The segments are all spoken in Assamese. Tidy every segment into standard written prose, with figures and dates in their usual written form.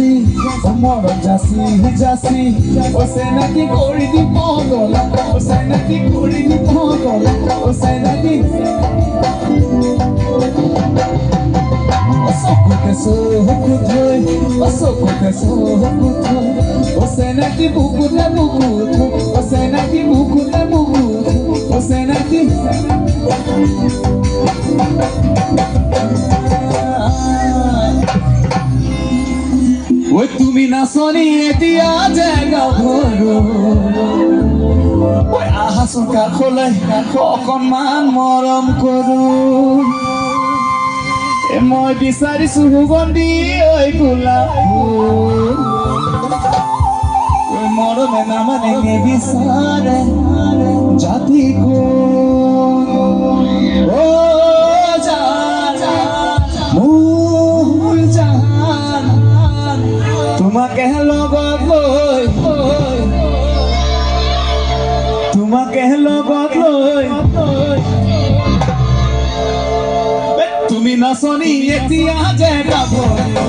জাসি মরম জাসি জাসি ও সেনাকি করে দি পাগল ও সেনাকি করে দি পাগল ও সেনাকি Sokuta sokutoy, sokuta sokutoy. Osenati bukuta bukutu, osenati bukuta bukutu, osenati. Oi tumi na soni etia jaga bhoro. Oi ahasun ka kholai kokon man morom koru. মই বিচাৰিছো সুগন্ধি ঐ গোলাপ ফুল মৰমে নামানে নিবিচাৰে জাতি কোন ও জান মোৰ জান তোমাকে লগত লৈ তোমাকে লগত লৈ তুমি নাচনি এতিয়া জেগা ভৰো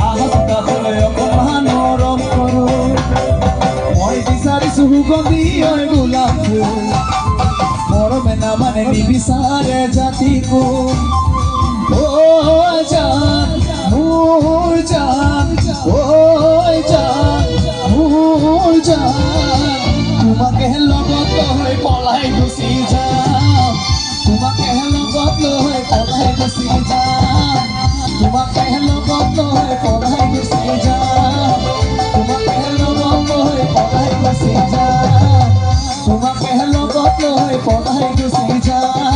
আহা হলে অকমান নৰম কৰো মই বিচাৰিছো সুগন্ধি ঐ গোলাপ ফুল মৰমে নামানে নিবিচাৰে জাতি কোন ও জান মোৰ জান ঐ জান মোৰ জান তোমাকে লগত লৈ পলাই গুচি যাম তোমাকে লগত লৈ পলাই গুচি যাম তোমাকে লগত লৈ পলাই গুচি যাম তোমাকে লগত লৈ পলাই গুচি যাম তোমাকে লগত লৈ পলাই গুচি যাম